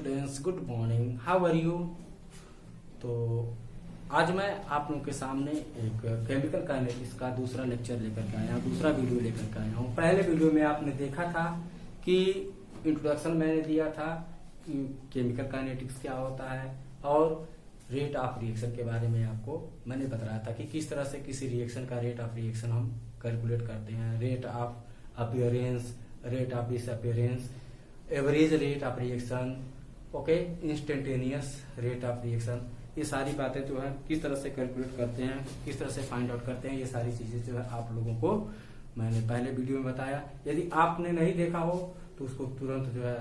Students, good morning, how are you. तो आज मैं आप लोगों के सामने एक केमिकल काइनेटिक्स का दूसरा लेक्चर लेकर के आया हूँ, दूसरा वीडियो लेकर के आया हूँ। पहले वीडियो में आपने देखा था कि इंट्रोडक्शन मैंने दिया था कि केमिकल काइनेटिक्स क्या होता है और रेट ऑफ रिएक्शन के बारे में आपको मैंने बताया था कि किस तरह से किसी रिएक्शन का रेट ऑफ रिएक्शन हम कैलकुलेट करते हैं। Rate of appearance, rate of disappearance, average rate of reaction, okay, instantaneous rate of reaction, ये सारी बातें जो है किस तरह से कैलकुलेट करते हैं, किस तरह से फाइंड आउट करते हैं, ये सारी चीजें जो है आप लोगों को मैंने पहले वीडियो में बताया। यदि आपने नहीं देखा हो तो उसको तुरंत जो है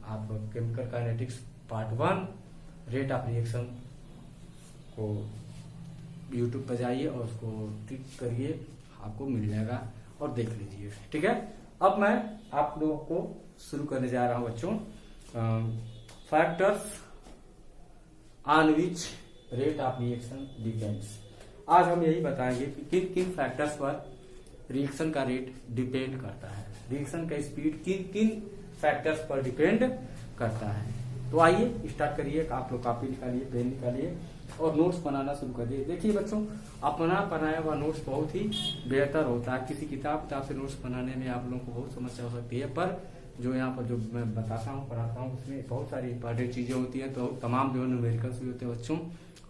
आप chemical kinetics part 1 rate of reaction को यूट्यूब पर जाइए और उसको क्लिक करिए, आपको मिल जाएगा और देख लीजिए। ठीक है, अब मैं आप लोगों को शुरू करने जा रहा हूं बच्चों, factors on which rate of reaction depends. आज हम यही बताएंगे कि किन किन फैक्टर्स पर रिएक्शन का रेट डिपेंड करता है, रिएक्शन का स्पीड किन किन फैक्टर्स पर डिपेंड करता है। तो आइए स्टार्ट करिए, आप लोग कॉपी निकालिए, पेन निकालिए और नोट्स बनाना शुरू करिए। देखिए बच्चों, अपना बनाया हुआ नोट्स बहुत ही बेहतर होता है। किसी किताब से नोट्स बनाने में आप लोगों को बहुत समस्या हो सकती है, पर जो यहाँ पर जो मैं बताता हूँ, पढ़ाता हूँ, उसमें बहुत सारी इंपॉर्टेंट चीजें होती हैं। तो तमाम जो न्यूमेरिकल्स भी होते हैं बच्चों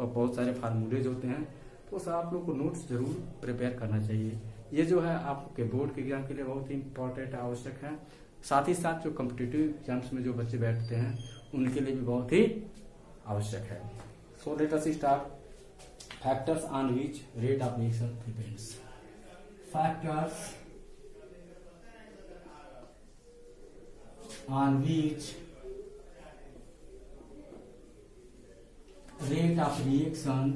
और बहुत सारे फार्मूलेज होते हैं, तो सब आप लोग को नोट्स जरूर प्रिपेयर करना चाहिए। ये जो है आपके बोर्ड के एग्जाम के लिए बहुत ही इंपॉर्टेंट आवश्यक है। साथ ही साथ जो कॉम्पिटिटिव एग्जाम्स में जो बच्चे बैठते हैं उनके लिए भी बहुत ही आवश्यक है। So let us start. Factors on which rate of reaction depends. Factors on which rate of reaction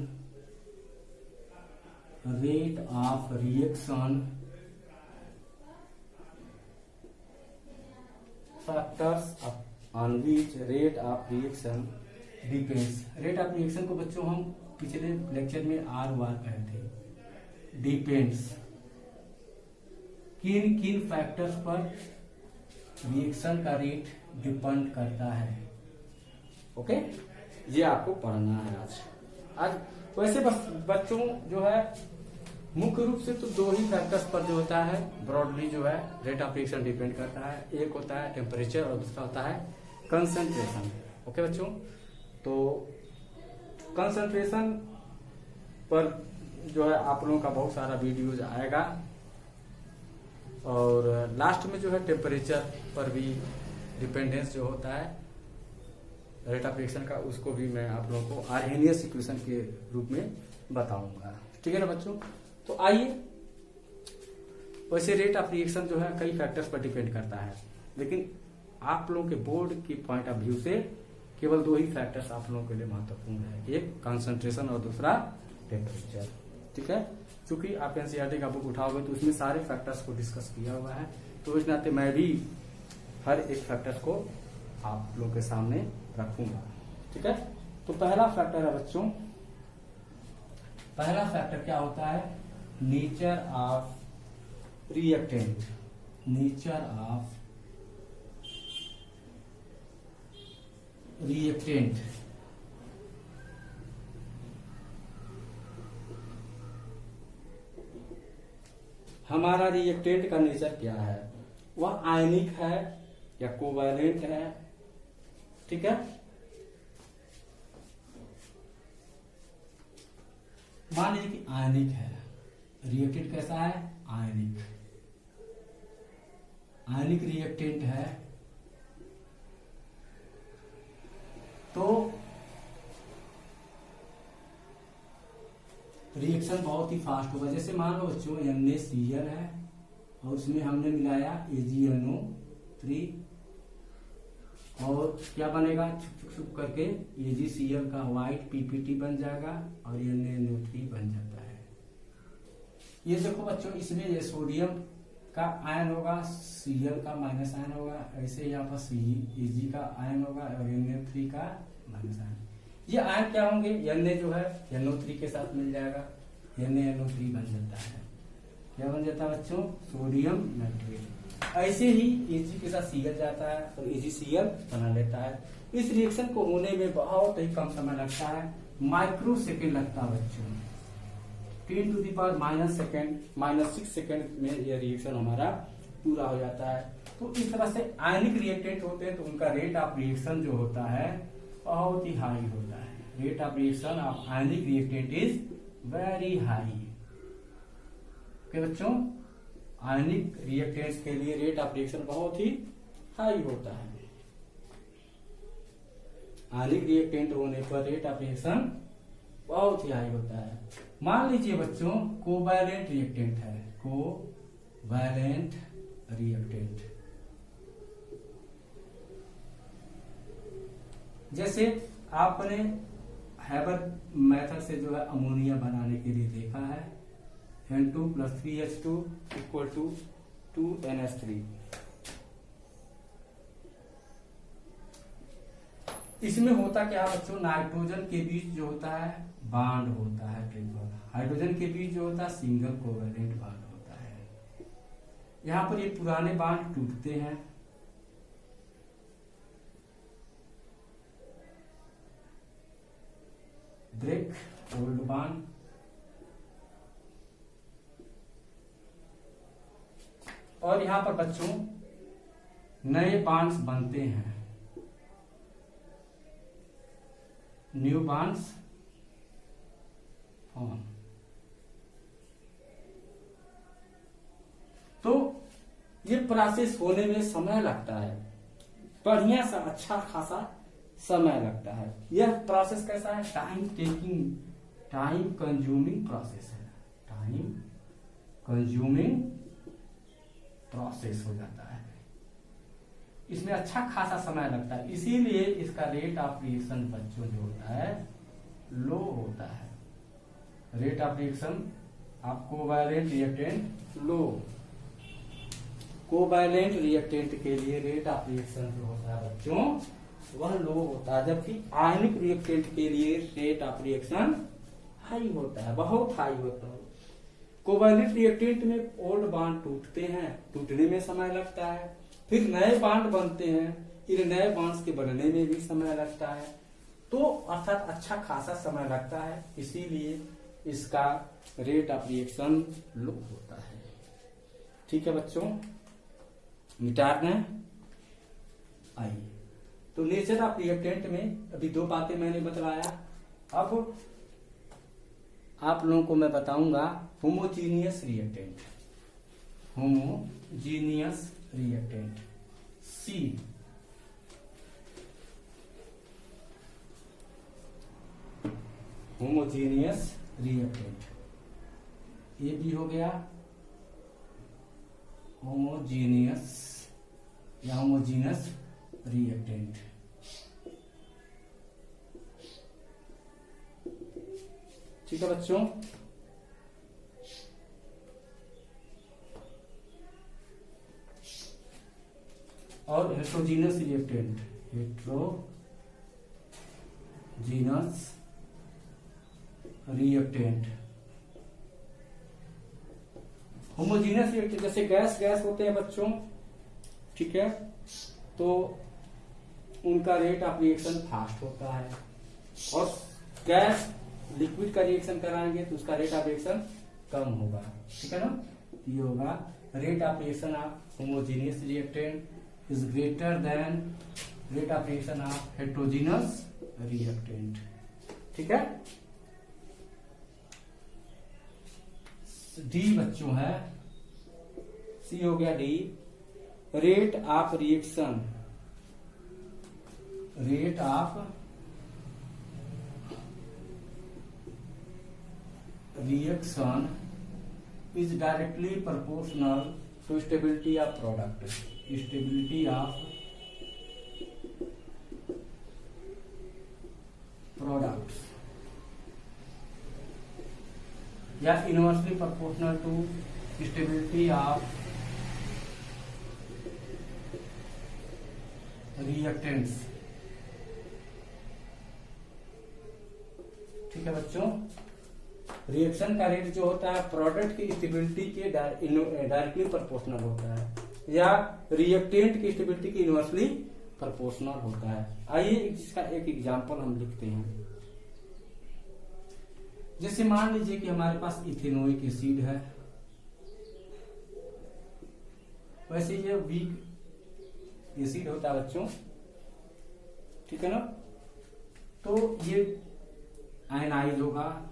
factors on which rate of reaction depends। Rate of reaction को बच्चों हम पिछले लेक्चर में आर वार कहे थे। डिपेंड्स किन किन फैक्टर्स पर रिएक्शन का रेट डिपेंड करता है। ओके, ये आपको पढ़ना है आज। वैसे बच्चों जो है मुख्य रूप से तो दो ही फैक्टर्स पर जो होता है ब्रॉडली जो है रेट ऑफ रिएक्शन डिपेंड करता है। एक होता है टेम्परेचर और दूसरा होता है कंसंट्रेशन। ओके बच्चों, तो कंसंट्रेशन पर जो है आप लोगों का बहुत सारा वीडियोज आएगा और लास्ट में जो है टेम्परेचर पर भी डिपेंडेंस जो होता है रेट ऑफ रिएक्शन का, उसको भी मैं आप लोगों को आर्हेनियस इक्वेशन के रूप में बताऊंगा। ठीक है ना बच्चों। तो आइए, वैसे रेट ऑफ रिएक्शन जो है कई फैक्टर्स पर डिपेंड करता है, लेकिन आप लोगों के बोर्ड की पॉइंट ऑफ व्यू से केवल दो ही फैक्टर्स आप लोगों के लिए महत्वपूर्ण है, एक कंसंट्रेशन और दूसरा टेम्परेचर। ठीक है, क्योंकि आप एनसीईआरटी का बुक उठाओगे तो उसमें सारे फैक्टर्स को डिस्कस किया हुआ है, तो इस नाते मैं भी हर एक फैक्टर्स को आप लोगों के सामने रखूंगा। ठीक है, तो पहला फैक्टर है बच्चों, पहला फैक्टर क्या होता है, nature of reactant. Nature of reactant हमारा रिएक्टेंट का नेचर क्या है, वह आयनिक है या कोवैलेंट है। ठीक है, मान लीजिए कि आयनिक है, रिएक्टेंट कैसा है, आयनिक, आयनिक रिएक्टेंट है, तो रिएक्शन बहुत ही फास्ट होगा। जैसे मान लो बच्चों NaCl है और उसमें हमने मिलाया AgNO3 और क्या बनेगा, छुप छुप करके AgCl का व्हाइट PPT बन जाएगा और NaNO3 बन जाता है। ये देखो बच्चों, इसमें ये सोडियम का आयन होगा, Cl का माइनस आयन होगा, ऐसे यहाँ पर Ag का आयन होगा और Na3 का माइनस आयन। ये आयन क्या होंगे, Na जो है NO3 के साथ मिल जाएगा, NaNO3 बन जाता है। क्या बन जाता है बच्चों, सोडियम नाइट्रेट। ऐसे ही Ag के साथ Cl जाता है और AgCl बना लेता है। इस रिएक्शन को होने में बहुत ही कम समय लगता है, माइक्रो सेकेंड लगता है बच्चों। 10⁻⁻6 सेकेंड में यह रिएक्शन हमारा पूरा हो जाता है। तो इस तरह से आयनिक रिएक्टेंट होते हैं तो उनका रेट ऑफ रिएक्शन जो होता है बहुत ही हाई होता है। Rate of reaction of ionic reactant is very high. Okay बच्चों, आयनिक रिएक्टेंट्स के लिए रेट ऑफ रिएक्शन बहुत ही हाई होता है। आयनिक रिएक्टेंट होने पर रेट ऑफ रिएक्शन बहुत ही हाई होता है। मान लीजिए बच्चों कोवैलेंट रिएक्टेंट है, कोवैलेंट रिएक्टेंट, जैसे आपने हैबर मेथड से जो है अमोनिया बनाने के लिए देखा है, N2 + 3H2 = 2NH3। इसमें होता क्या बच्चों, नाइट्रोजन के बीच जो होता है बांड होता है ट्रिपल, हाइड्रोजन के बीच जो होता है सिंगल कोवैलेंट बांड होता है। यहां पर ये पुराने बांड टूटते हैं, ब्रेक ओल्ड बांड, और यहां पर बच्चों नए बांड्स बनते हैं, न्यू बांड्स फॉर्म। तो ये प्रोसेस होने में समय लगता है, बढ़िया सा अच्छा खासा समय लगता है। यह प्रोसेस कैसा है, टाइम कंज्यूमिंग प्रोसेस है, टाइम कंज्यूमिंग प्रोसेस हो जाता है। इसमें अच्छा खासा समय लगता है, इसीलिए इसका रेट ऑफ रिएक्शन बच्चों जो होता है लो होता है। Rate of reaction of covalent reactant low. Covalent reactant के लिए रेट ऑफ रिएक्शन जो होता है बच्चों वह लो होता है, जबकि आयनिक रिएक्टेंट के लिए रेट ऑफ रिएक्शन हाई होता है, बहुत हाई होता है। कोवैलेंट रिएक्टेंट में ओल्ड बांड टूटते हैं, टूटने में समय लगता है, फिर नए बांड बनते हैं, इन नए बांड्स के बनने में भी समय लगता है। तो अर्थात अच्छा खासा समय लगता है, इसीलिए इसका रेट ऑफ रिएक्शन लो होता है। ठीक है बच्चों, मिटाना आइए। तो नेचर ऑफ रिएक्टेंट में अभी दो बातें मैंने बतलाया। अब आप लोगों को मैं बताऊंगा होमोजीनियस रिएक्टेंट, होमोजीनियस रिएक्टेंट सी। होमोजीनियस रिएक्टेंट ये भी हो गया होमोजीनियस या होमोजीनियस रिएक्टेंट। ठीक है बच्चों, और heterogeneous reactant, heterogeneous reactant. Homogeneous reactant जैसे गैस होते हैं बच्चों, ठीक है, तो उनका रेट ऑफ रिएक्शन फास्ट होता है, और गैस लिक्विड का रिएक्शन कराएंगे तो उसका रेट ऑफ रिएक्शन कम होगा। ठीक है ना, ये होगा rate of reaction of homogeneous reactant is greater then rate of reaction of heterogeneous reactant. ठीक है, डी बच्चों है, सी हो गया D, rate of reaction, rate of reaction is directly proportional to stability of product, stability of products, या inversely proportional to stability of reactants। ठीक है बच्चों, रिएक्शन का रेट जो होता है प्रोडक्ट की स्टेबिलिटी के डायरेक्टली प्रोपोर्शनल होता है। या रिएक्टेंट की स्टेबिलिटी की इनवर्सली प्रोपोर्शनल होता है। आइए इसका एक एग्जांपल हम लिखते हैं। जैसे मान लीजिए कि हमारे पास इथेनोइक एसिड है, वैसे ये वीक एसिड होता है बच्चों, ठीक है ना। तो ये आयनाइज होगा,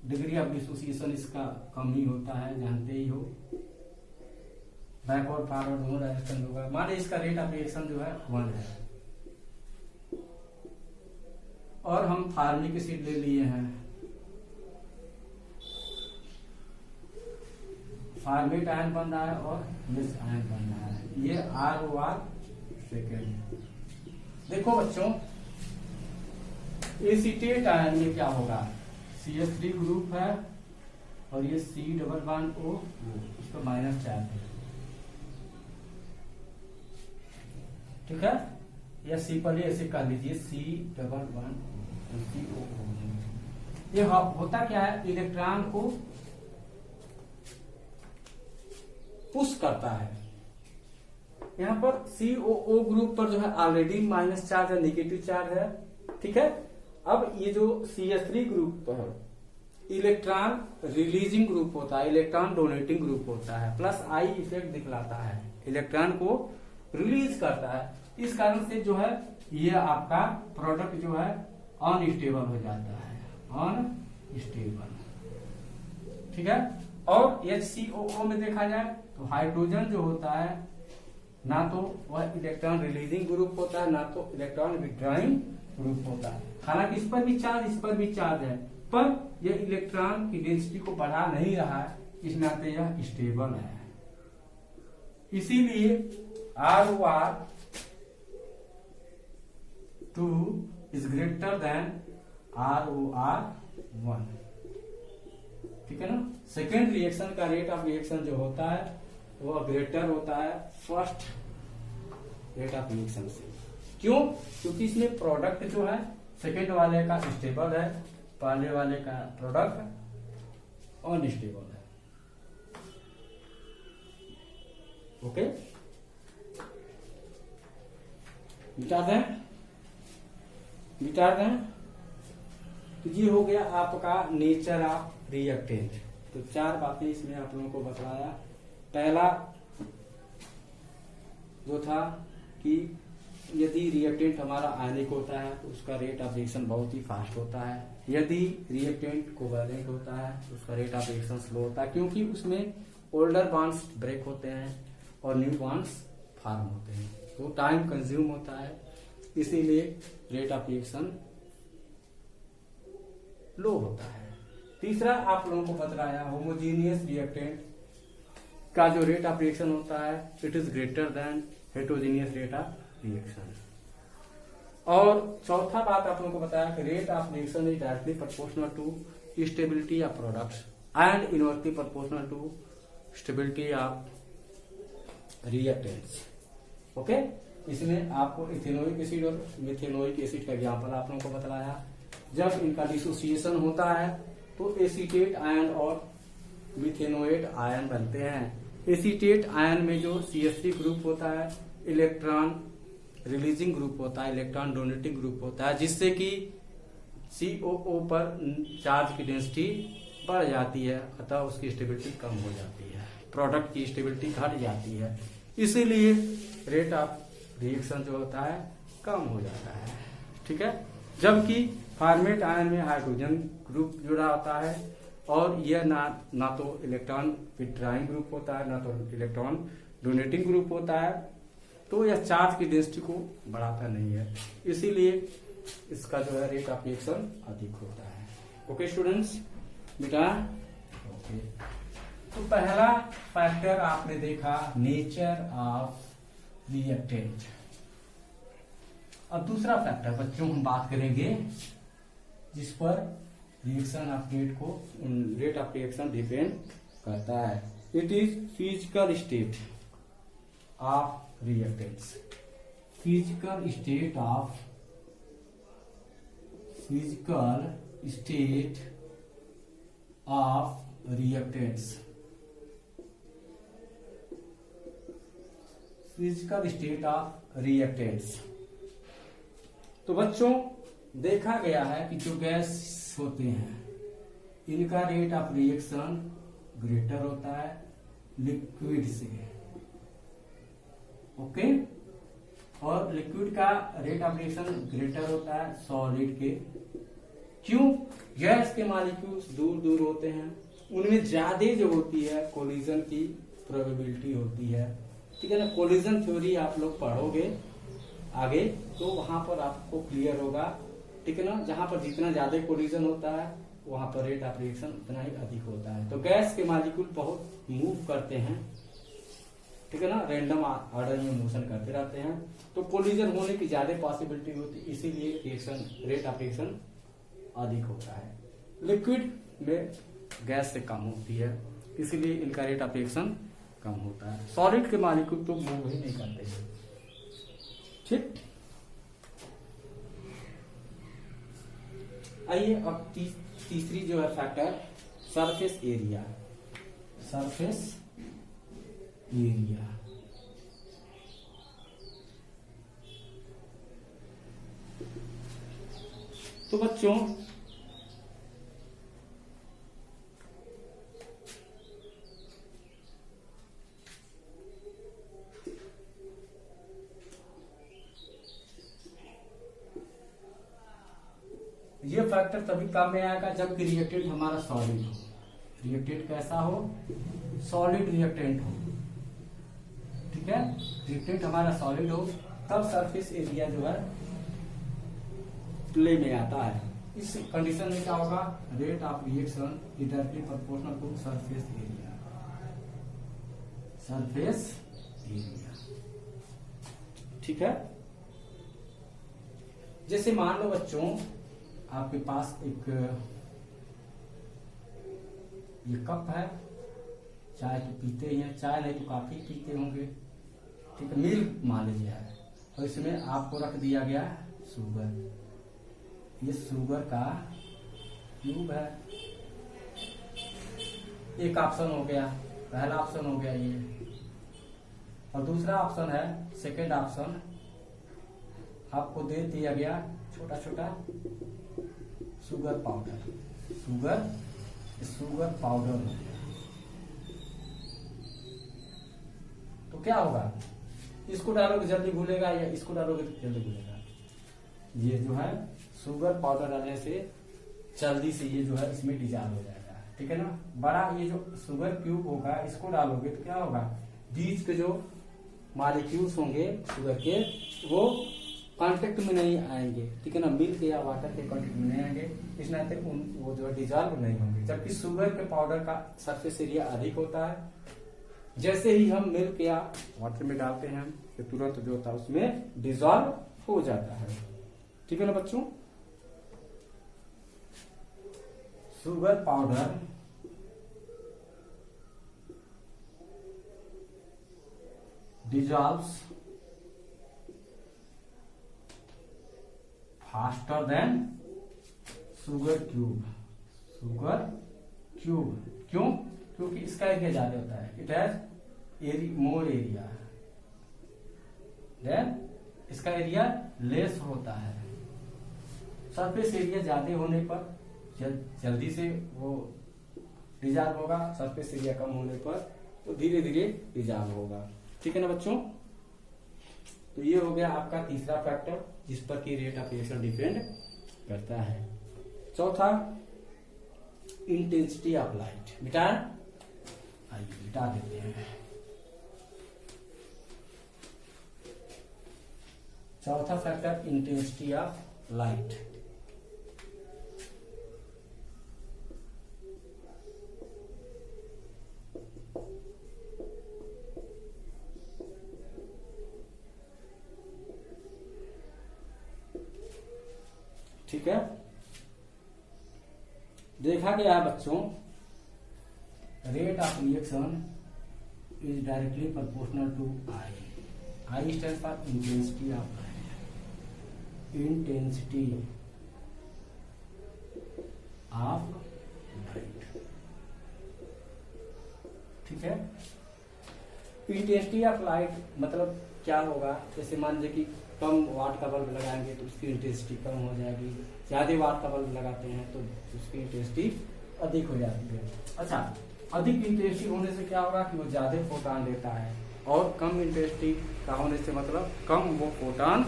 डिग्री ऑफ डिसोसिएशन इसका कम ही होता है, जानते ही हो। बैकवर्ड फॉरवर्ड दोनों डायरेक्शन होगा। मान लीजिए इसका रेट ऑफ रिएक्शन जो है 1 है, और हम फार्मिक एसिड ले लिए हैं। फार्मेट आयन बन रहा है और मिस आयन बन रहा है। ये ROR सेकेंड। देखो बच्चों, एसीटेट आयन में क्या होगा, CH3 ग्रुप है और ये C डबल बॉन्ड O, इस पर माइनस चार्ज है, ठीक है। या सिंपली ऐसे कर लीजिए C डबल बॉन्ड CO। ये होता क्या है, इलेक्ट्रॉन को पुश करता है। यहां पर COO ग्रुप पर जो है ऑलरेडी माइनस चार्ज है, निगेटिव चार्ज है, ठीक है। अब ये जो CH3 ग्रुप पर इलेक्ट्रॉन रिलीजिंग ग्रुप होता है, इलेक्ट्रॉन डोनेटिंग ग्रुप होता है, प्लस I इफेक्ट दिखलाता है, इलेक्ट्रॉन को रिलीज करता है। इस कारण से जो है ये आपका प्रोडक्ट जो है अनस्टेबल हो जाता है, अनस्टेबल, ठीक है। और HCOO में देखा जाए तो हाइड्रोजन जो होता है, ना तो वह इलेक्ट्रॉन रिलीजिंग ग्रुप होता है, ना तो इलेक्ट्रॉन विड्रॉइंग ग्रुप होता है। हालांकि इस पर भी चार्ज, इस पर भी चार्ज है, पर यह इलेक्ट्रॉन की डेंसिटी को बढ़ा नहीं रहा है, इस नाते यह स्टेबल है। इसीलिए ROR2 is greater then ROR1, ठीक है ना। सेकेंड रिएक्शन का रेट ऑफ रिएक्शन जो होता है वो ग्रेटर होता है फर्स्ट रेट ऑफ रिएक्शन से। क्यों? क्योंकि इसमें प्रोडक्ट जो है सेकेंड वाले का स्टेबल है, पहले वाले का प्रोडक्ट अनस्टेबल है। ओके, मिटा दें। तो ये हो गया आपका नेचर ऑफ रिएक्टेंट। तो 4 बातें इसमें आप लोगों को बताया। पहला जो था कि यदि रिएक्टेंट हमारा आयनिक होता है तो उसका रेट ऑफ रिएक्शन बहुत ही फास्ट होता है। यदि रिएक्टेंट कोवैलेंट होता है तो उसका रेट ऑफ रिएक्शन स्लो होता है, क्योंकि उसमें ओल्डर बॉन्ड्स ब्रेक होते हैं और न्यू बॉन्ड्स फॉर्म होते हैं, तो टाइम कंज्यूम होता है, इसीलिए रेट ऑफ रिएक्शन लो होता है। तीसरा आप लोगों को बताया, होमोजीनियस रिएक्टेंट का जो रेट ऑफ रिएक्शन होता है it is greater than heterogeneous rate of reaction. और चौथा बात आप लोगों को बताया कि rate of reaction is directly proportional to stability of products and inversely proportional to stability of reactants. Okay, इसमें आपको इथेनोइक एसिड और मिथेनोइक एसिड का एग्जांपल आप लोगों को बताया। जब इनका डिसोसिएशन होता है तो एसीटेट आयन और मिथेनोएट आयन बनते हैं। एसीटेट आयन में जो CH3 ग्रुप होता है इलेक्ट्रॉन रिलीजिंग ग्रुप होता है, इलेक्ट्रॉन डोनेटिंग ग्रुप होता है, जिससे कि COO पर चार्ज की डेंसिटी बढ़ जाती है, अतः उसकी स्टेबिलिटी कम हो जाती है, प्रोडक्ट की स्टेबिलिटी घट जाती है, इसीलिए रेट ऑफ रिएक्शन जो होता है कम हो जाता है। ठीक है, जबकि फॉर्मेट आयन में हाइड्रोजन ग्रुप जुड़ा होता है और यह ना तो इलेक्ट्रॉन विड्रॉइंग ग्रुप होता है ना तो इलेक्ट्रॉन डोनेटिंग ग्रुप होता है, तो यह चार्ज की डेंसिटी को बढ़ाता नहीं है, इसीलिए इसका जो है रेट ऑफ रिएक्शन अधिक होता है। ओके स्टूडेंट्स, बेटा ओके। तो पहला फैक्टर आपने देखा नेचर ऑफ रिएक्टेंट। अब दूसरा फैक्टर बच्चों हम बात करेंगे जिस पर reaction of rate of reaction depend करता है। It is physical state of reactants. Physical state of reactants. Physical state of reactants. तो बच्चों देखा गया है कि जो गैस होते हैं इनका रेट ऑफ रिएक्शन ग्रेटर होता है लिक्विड से, ओके, और लिक्विड का रेट ऑफ रिएक्शन ग्रेटर होता है सॉलिड के। क्यों? गैस के मॉलिक्यूल्स दूर दूर होते हैं, उनमें ज्यादा जो होती है कोलिजन की प्रोबेबिलिटी होती है, ठीक है ना। कोलिजन थ्योरी आप लोग पढ़ोगे आगे तो वहां पर आपको क्लियर होगा, ठीक है ना। जहां पर जितना ज्यादा कोलिजन होता है वहां पर रेट ऑफ रिएक्शन उतना ही अधिक होता है। तो गैस के मॉलिक्यूल बहुत मूव करते हैं, ठीक है ना, रैंडम ऑर्डर में मोशन करते रहते हैं, तो कोलिजन होने की ज्यादा पॉसिबिलिटी होती है, इसीलिए रिएक्शन रेट ऑफ रिएक्शन अधिक होता है। लिक्विड में गैस से कम होती है, इसीलिए इनका रेट ऑफ रिएक्शन कम होता है। सॉलिड के मॉलिक्यूल तो मूव ही नहीं करते हैं, ठीक। आइए अब तीसरी जो है factor surface area. Surface area तो बच्चों ये फैक्टर तभी काम में आएगा जब रिएक्टेंट हमारा सॉलिड हो। रिएक्टेंट कैसा हो? सॉलिड रिएक्टेंट हो, ठीक है। रिएक्टेंट हमारा सॉलिड हो तब सरफेस एरिया जो है प्ले में आता है। इस कंडीशन में क्या होगा? Rate of reaction directly proportional to surface area. Surface area, ठीक है। जैसे मान लो बच्चों आपके पास एक ये कप है, चाय तो पीते ही हैं, चाय नहीं तो काफी पीते होंगे, ठीक है। मिल्क मान लीजिए है और इसमें आपको रख दिया गया शुगर। ये शुगर का क्यूब है। एक ऑप्शन हो गया, पहला ऑप्शन हो गया ये, और दूसरा ऑप्शन है सेकेंड ऑप्शन, आपको दे दिया गया छोटा छोटा शुगर पाउडर। शुगर पाउडर हो गया तो क्या होगा? इसको डालोगे जल्दी घुलेगा या इसको डालोगे तो जल्दी घुलेगा? ये जो है शुगर पाउडर डालने से जल्दी से ये जो है इसमें डिजॉल्व हो जाएगा, ठीक है ना। बड़ा ये जो शुगर क्यूब होगा इसको डालोगे तो क्या होगा? बीच के जो मॉलिक्यूल्स होंगे शुगर के वो कांटेक्ट में नहीं आएंगे, ठीक है ना। मिल्क या वाटर के कांटेक्ट में नहीं आएंगे, इस नाते वो जो डिजॉल्व नहीं होंगे। जबकि शुगर के पाउडर का सरफेस एरिया अधिक होता है, जैसे ही हम मिल्क या वाटर में डालते हैं तो तुरंत जो होता है उसमें डिजॉल्व हो जाता है, ठीक है ना बच्चों। Sugar powder dissolves faster than sugar cube। क्यों? क्योंकि इसका एरिया ज्यादा होता है। It has more area than इसका एरिया लेस होता है। सरफेस एरिया ज्यादा होने पर जल्दी से वो डिजॉल्व होगा, सरफेस एरिया कम होने पर तो धीरे धीरे डिजॉल्व होगा, ठीक है ना बच्चों। तो ये हो गया आपका तीसरा फैक्टर जिस पर की रेट ऑफ रिएक्शन डिपेंड करता है। चौथा इंटेंसिटी ऑफ लाइट। आइए मिटा देते हैं। चौथा फैक्टर इंटेंसिटी ऑफ लाइट। ठीक है, देखा गया है बच्चों rate of reaction is directly proportional to I stand for intensity of light. Intensity of light, ठीक है। इंटेंसिटी ऑफ लाइट मतलब क्या होगा, जैसे मान लीजिए कि कम वाट का बल्ब लगाएंगे तो उसकी इंटेंसिटी कम हो जाएगी, ज्यादा वाट का बल्ब लगाते हैं तो उसकी इंटेंसिटी अधिक हो जाती है। अच्छा, अधिक इंटेंसिटी होने से क्या होगा कि वो ज्यादा फोटॉन देता है, और कम इंटेंसिटी का होने से मतलब कम वो फोटॉन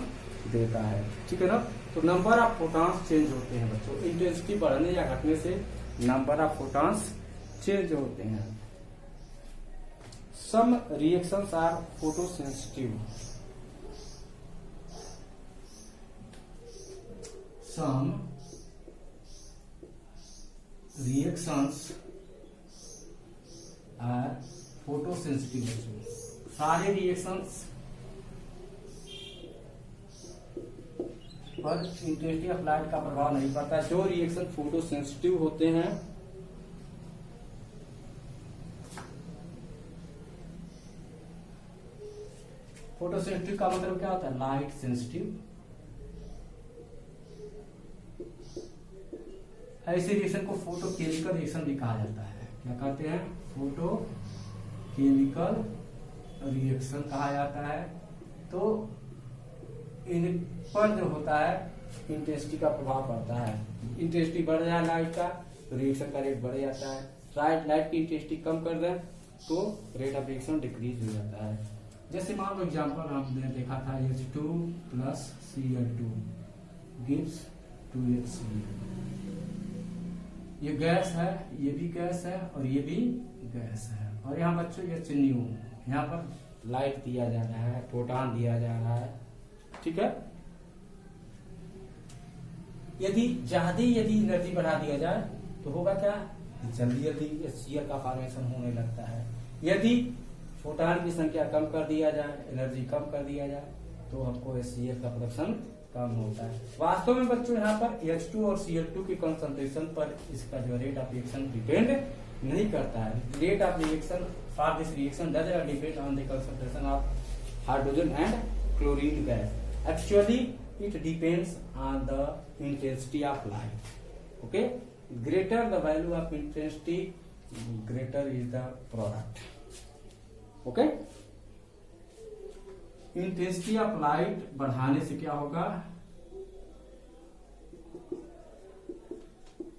देता है, ठीक है ना। तो नंबर ऑफ फोटॉन्स चेंज होते हैं बच्चों, इंटेंसिटी बढ़ने या घटने से नंबर ऑफ फोटॉन्स चेंज होते हैं। Some reactions are photosensitive, some reactions are photosensitive. सारे रिएक्शंस पर इंटेंसिटी ऑफ लाइट का प्रभाव नहीं पड़ता। जो रिएक्शन फोटोसेंसिटिव होते हैं फोटोसेंसिटिव का मतलब क्या होता है, लाइट सेंसिटिव। ऐसे रिएक्शन को फोटोकेमिकल रिएक्शन भी कहा जाता है। क्या कहते हैं, फोटोकेमिकल रिएक्शन कहा जाता है। तो इन पर जो होता है इंटेंसिटी का प्रभाव पड़ता है। इंटेंसिटी बढ़ जाए लाइट का तो रिएक्शन का रेट बढ़ जाता है। लाइट की इंटेंसिटी कम कर दें तो रेट ऑफ रिएक्शन डिक्रीज हो जाता है। जैसे मान लो एग्जाम्पल हमने देखा था, H2 + Cl2 gives 2HCl। ये गैस है, ये भी गैस है और ये भी गैस है। और यहाँ बच्चों ये चिन्ह, यहाँ पर लाइट दिया जा रहा है, प्रोटॉन दिया जा रहा है, ठीक है। यदि एनर्जी बढ़ा दिया जाए तो होगा क्या, जल्दी HCl का फॉर्मेशन होने लगता है। यदि फोटॉन की संख्या कम कर दिया जाए, एनर्जी कम कर दिया जाए तो हमको HCl का प्रोडक्शन कम होता है। वास्तव में बच्चों यहाँ पर H2 और Cl2 की कंसंट्रेशन पर इसका जो रेट ऑफ रिएक्शन डिपेंड नहीं करता है। Rate of reaction for this reaction does not depend on the concentration of hydrogen and chlorine gas. Actually, it depends on the intensity of light. Okay, greater the value of intensity, greater is the product. Okay, intensity of light बढ़ाने से क्या होगा,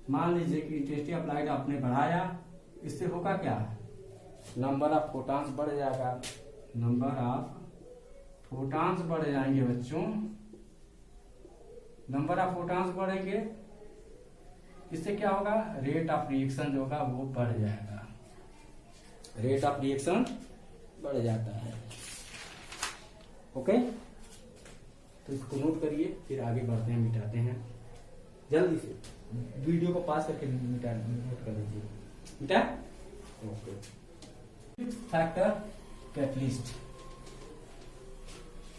मान लीजिए कि intensity of light आपने बढ़ाया, इससे होगा क्या, नंबर ऑफ फोटॉन्स बढ़ जाएगा। नंबर ऑफ फोटॉन्स बढ़ जाएंगे बच्चों, नंबर ऑफ फोटॉन्स बढ़ेंगे, इससे क्या होगा, रेट ऑफ रिएक्शन जो होगा वो बढ़ जाएगा। रेट ऑफ रिएक्शन बढ़ जाता है। ओके, तो इसको नोट करिए, फिर आगे बढ़ते हैं, मिटाते हैं जल्दी से। वीडियो को पास करके मिटा नोट कर लीजिए, मिटा। Okay, factor catalyst.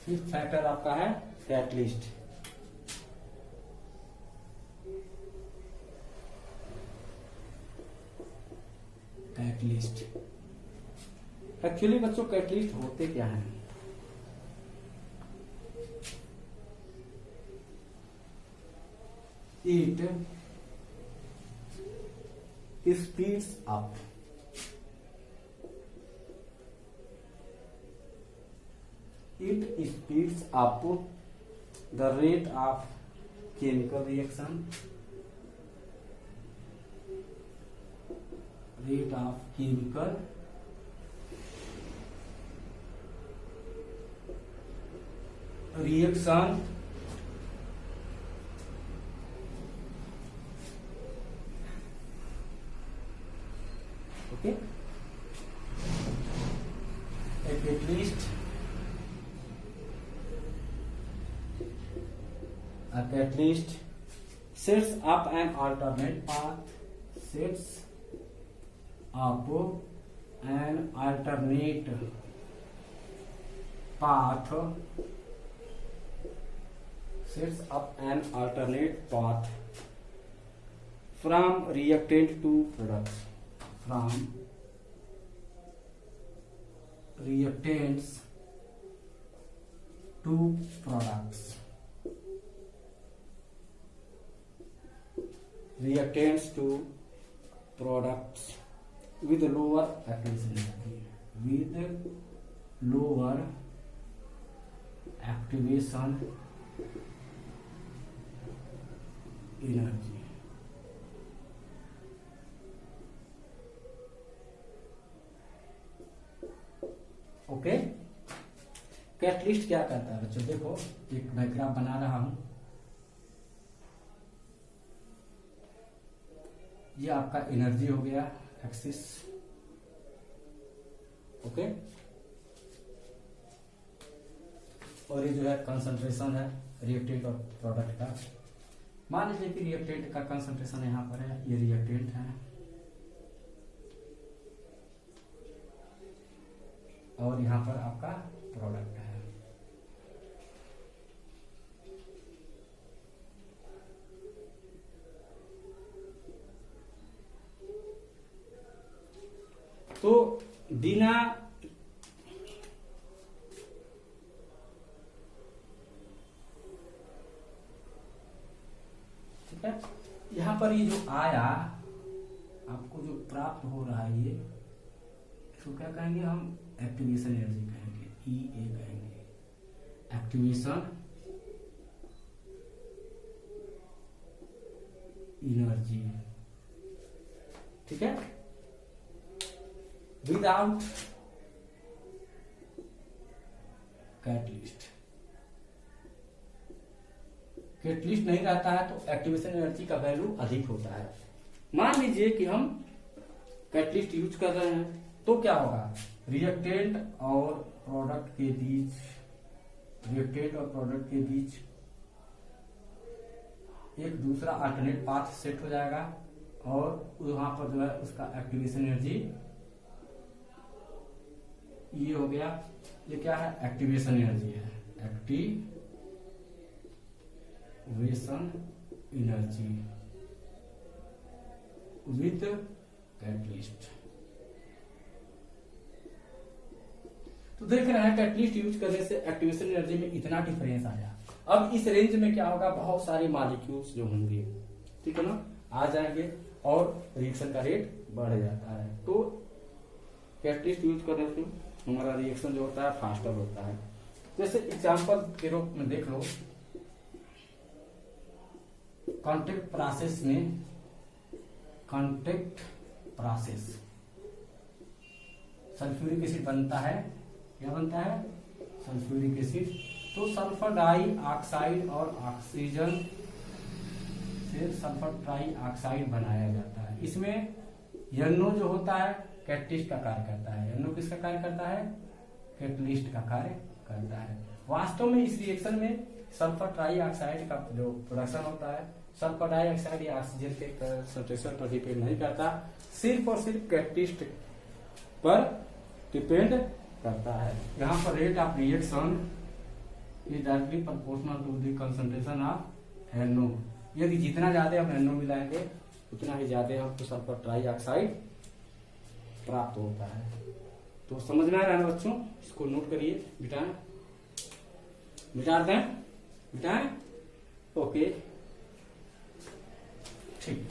Fifth factor आपका है कैटलिस्ट। कैटलिस्ट एक्चुअली बच्चों कैटलिस्ट होते क्या हैं, it speeds up the rate of chemical reaction, rate of chemical reaction okay, at least at least sets up an alternate path, sets up an alternate path, sets up an alternate path from reactant to products, from reactants to products, reactants to products with lower efficiency, with lower activation energy. Okay, catalyst क्या करता है बच्चों? देखो एक मैं graph बना रहा हूं, ये आपका एनर्जी हो गया एक्सिस। ओके, और ये जो है कंसंट्रेशन है रिएक्टेंट और प्रोडक्ट का। मान लीजिए कि रिएक्टेंट का कंसंट्रेशन यहां पर है, ये रिएक्टेंट है और यहां पर आपका प्रोडक्ट है। तो बिना ठीक है, यहां पर ये जो आया आपको जो प्राप्त हो रहा है, ये इसको क्या कहेंगे हम? एक्टिवेशन एनर्जी कहेंगे, ई ए कहेंगे, एक्टिवेशन एनर्जी। ठीक है, विदाउट कैटलिस्ट, कैटलिस्ट नहीं रहता है तो एक्टिवेशन एनर्जी का वैल्यू अधिक होता है। मान लीजिए कि हम कैटलिस्ट यूज कर रहे हैं तो क्या होगा? रिएक्टेंट और प्रोडक्ट के बीच, रिएक्टेंट और प्रोडक्ट के बीच एक दूसरा अल्टरनेट पाथ सेट हो जाएगा और वहां पर जो है उसका एक्टिवेशन एनर्जी ये हो गया। ये क्या है? एक्टिवेशन एनर्जी है, एक्टिवेशन एनर्जी विद कैटलिस्ट। तो देख रहे हैं कैटलिस्ट यूज करने से एक्टिवेशन एनर्जी में इतना डिफरेंस आया। अब इस रेंज में क्या होगा? बहुत सारे मॉलिक्यूल्स जो होंगे, ठीक है ना, आ जाएंगे और रिएक्शन का रेट बढ़ जाता है। तो कैटलिस्ट यूज करने से हमारा रिएक्शन जो होता है फास्टर होता है। जैसे एग्जांपल के रूप में देख लो, कॉन्टेक्ट प्रोसेस में, कॉन्टेक्ट प्रोसेस सल्फ्यूरिक एसिड बनता है। क्या बनता है? Sulphuric acid. तो सल्फर डाई ऑक्साइड और ऑक्सीजन से सल्फर ट्राई ऑक्साइड बनाया जाता है। इसमें NO जो होता है कैटलिस्ट का कार्य करता है। NO किसका कार्य करता है? कैटलिस्ट का कार्य करता है। वास्तव में इस रिएक्शन में सल्फर ट्राई ऑक्साइड का जो प्रोडक्शन होता है, सल्फर डाइऑक्साइड या ऑक्सीजन के कंसंट्रेशन पर डिपेंड नहीं करता, सिर्फ और सिर्फ कैटलिस्ट पर डिपेंड करता है। यहाँ पर rate of reaction is directly proportional to the concentration of NO। यदि जितना ज्यादा हम NO मिलाएंगे उतना ही ज्यादा हमको सल्फर ट्राई ऑक्साइड प्राप्त होता है। तो समझ में आ रहा है बच्चों? इसको नोट करिए, मिटाएं, मिटा दें, मिटाएं। ओके, ठीक।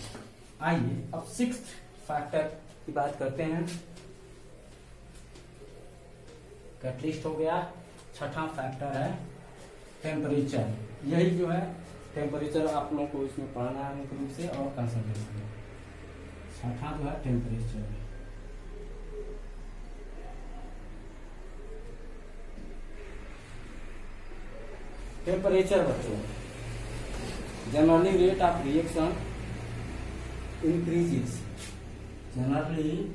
आइए अब 6th फैक्टर की बात करते हैं। कैटलिस्ट हो गया। छठा फैक्टर है टेम्परेचर। यही जो है टेम्परेचर आप लोगों को इसमें पढ़ना है मुख्य रूप से, और कंसंट्रेशन। छठा जो है टेम्परेचर। टेम्परेचर बच्चों, generally rate of reaction increases, generally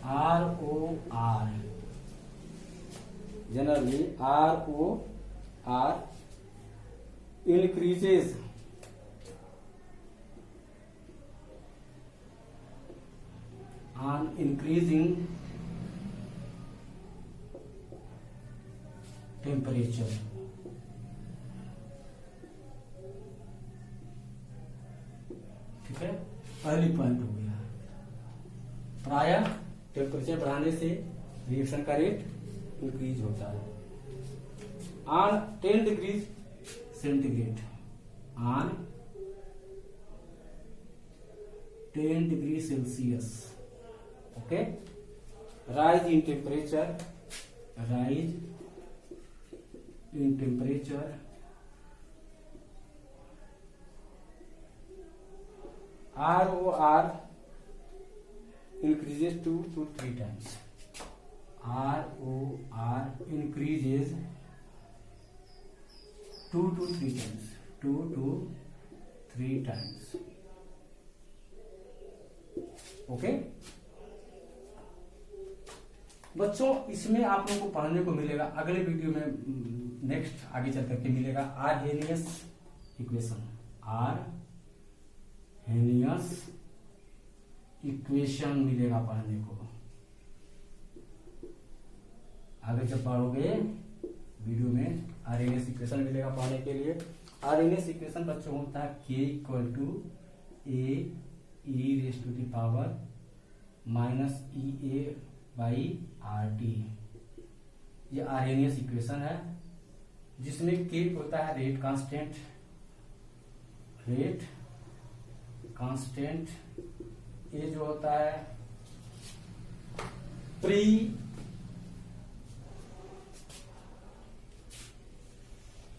ROR, generally ROR increases on increasing temperature। ठीक है, पहली पॉइंट हो गया। प्रायः टेम्परेचर बढ़ाने से रिएक्शन का रेट इंक्रीज होता है। On 10 degree centigrade, on 10 degree Celsius, okay, rise in temperature rise in temperature ROR increases 2 to 3 times. ROR increases 2 to 3 times. 2 to 3 times. Okay बच्चों, इसमें आप लोगों को पढ़ने को मिलेगा अगले वीडियो में, नेक्स्ट आगे चल करके मिलेगा आर्हेनियस इक्वेशन। आर्हेनियस इक्वेशन मिलेगा पढ़ने को। आगे जब पढ़ोगे वीडियो में आर्हेनियस इक्वेशन मिलेगा पढ़ने के लिए। आर्हेनियस इक्वेशन बच्चों होता है k equal to A e raise to the power minus E a by R T. ये आर्हेनियस इक्वेशन है जिसमें k होता है रेट कांस्टेंट। रेट कांस्टेंट ये जो होता है pre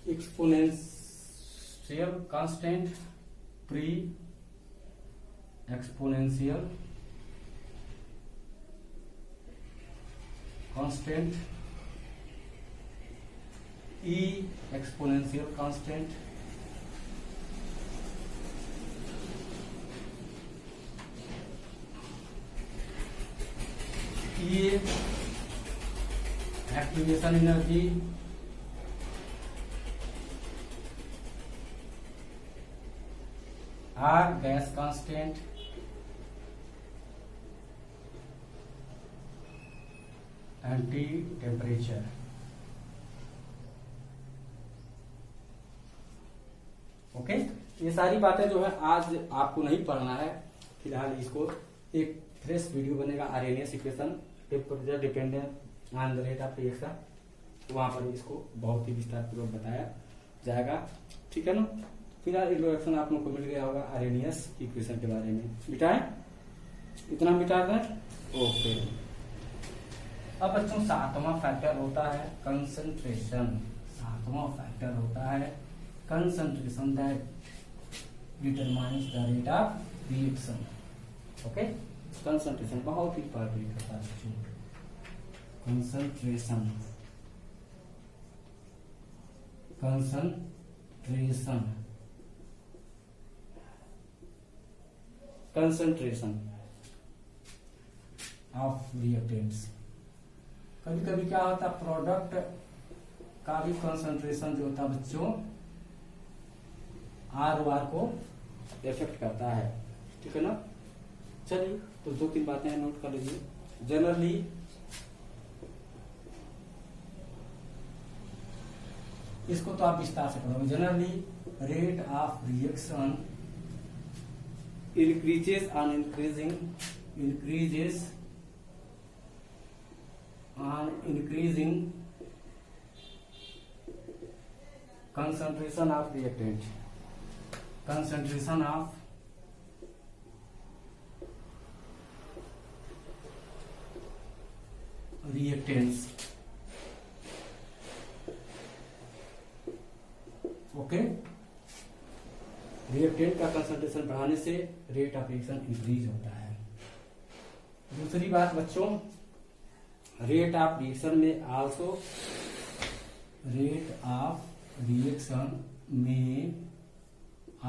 exponential constant. Pre exponential constant. E exponential constant. ये activation energy. R gas constant. And T temperature. Okay, ये सारी बातें जो है आज आपको नहीं पढ़ना है फिलहाल। इसको एक फ्रेश वीडियो बनेगा Arrhenius equation temperature dependent on the rate of reaction, वहां पर इसको बहुत ही विस्तार पूर्वक बताया जाएगा। ठीक है ना। फिलहाल इंट्रोडक्शन आप लोग को मिल गया होगा आर्हेनियस इक्वेशन के बारे में। मिटाएं, इतना मिटा दें। ओके, अब बच्चों सातवां फैक्टर होता है कंसंट्रेशन। सातवां फैक्टर होता है concentration that determines the rate of reaction. Okay, concentration बहुत ही इंपॉर्टेंट होता है बच्चों। Concentration concentration concentration of reactants. कभी कभी क्या होता है प्रोडक्ट का भी कंसंट्रेशन जो होता है बच्चों ROR को इफेक्ट करता है। ठीक है ना। चलिए, तो दो तीन बातें नोट कर लीजिए। जनरली इसको तो आप विस्तार से पढ़ोगे। Generally rate of reaction increases on increasing concentration of reactant reactants। Okay, reactant का कंसंट्रेशन बढ़ाने से रेट ऑफ रिएक्शन इंक्रीज होता है। दूसरी बात बच्चों, रेट ऑफ रिएक्शन में आल्सो रेट ऑफ रिएक्शन में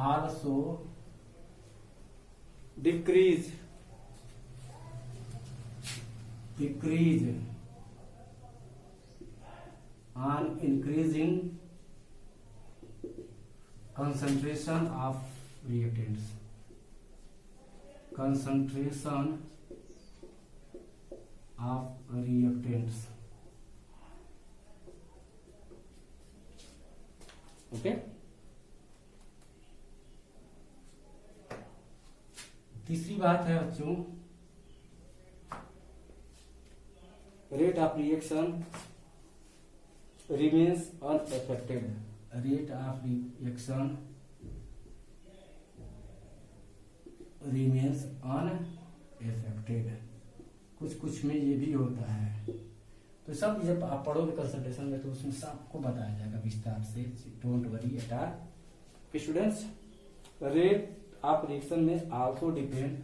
also decrease on increasing concentration of reactants। Okay, तीसरी बात है बच्चों rate of reaction remains unaffected. Rate of reaction remains unaffected. कुछ में ये भी होता है। तो सब जब आप पढ़ोगे कंसंट्रेशन में तो उसमें सबको बताया जाएगा विस्तार से, don't worry at all. Students, rate of reaction में also depend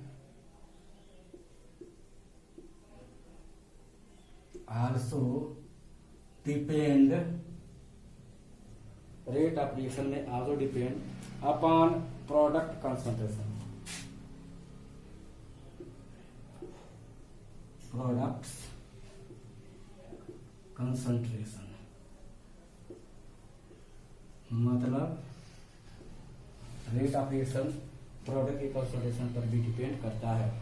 rate of reaction may also depend upon product concentration. Products concentration मतलब रेट ऑफ रिएक्शन प्रोडक्ट के कंसंट्रेशन पर भी डिपेंड करता है।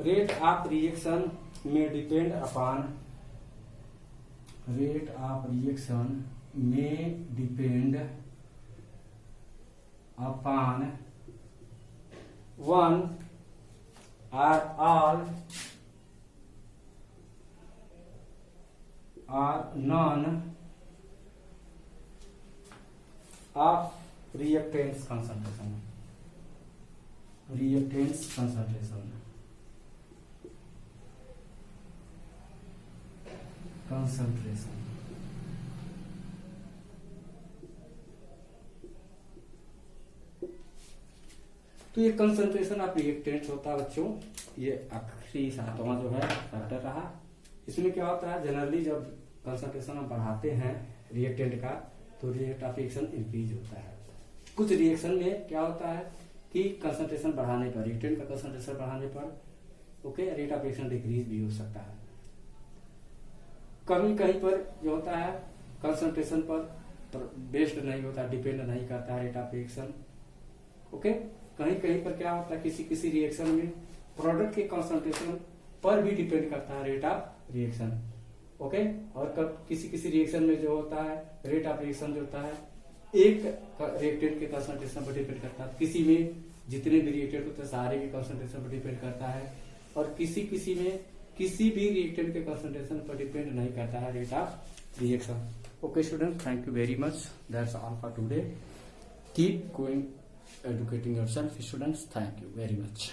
रेट ऑफ रिएक्शन में depend upon rate of reaction may depend upon one or all or none of reactants concentration. Reactants concentration. Concentration तो ये concentration of reactant होता है बच्चों, ये आखिरी 7वां जो है फैक्टर रहा। इसमें क्या होता है, जनरली जब कंसंट्रेशन हम बढ़ाते हैं रिएक्टेंट का तो रेट ऑफ रिएक्शन इंक्रीज होता है। कुछ रिएक्शन में क्या होता है कि कंसंट्रेशन बढ़ाने पर, रिएक्टेंट का कंसंट्रेशन बढ़ाने पर okay rate of reaction decrease भी हो सकता है। कभी कहीं पर जो होता है कंसंट्रेशन पर बेस्ड नहीं होता, डिपेंड नहीं करता है रेट ऑफ रिएक्शन। ओके, कहीं कहीं पर क्या होता है किसी किसी रिएक्शन में प्रोडक्ट के कंसंट्रेशन पर भी डिपेंड करता है रेट ऑफ रिएक्शन। ओके, और कब किसी किसी रिएक्शन में जो होता है रेट ऑफ रिएक्शन जो होता है एक रिएक्टेंट के कंसंट्रेशन पर डिपेंड करता है, किसी में जितने भी रिएक्टेंट होते हैं सारे के कंसंट्रेशन पर डिपेंड करता है, और किसी किसी में किसी भी रिएक्टेंट के कंसंट्रेशन पर डिपेंड नहीं करता है rate of reaction. Okay student, thank you very much, that's all for today. Keep going educating yourself students, thank you very much.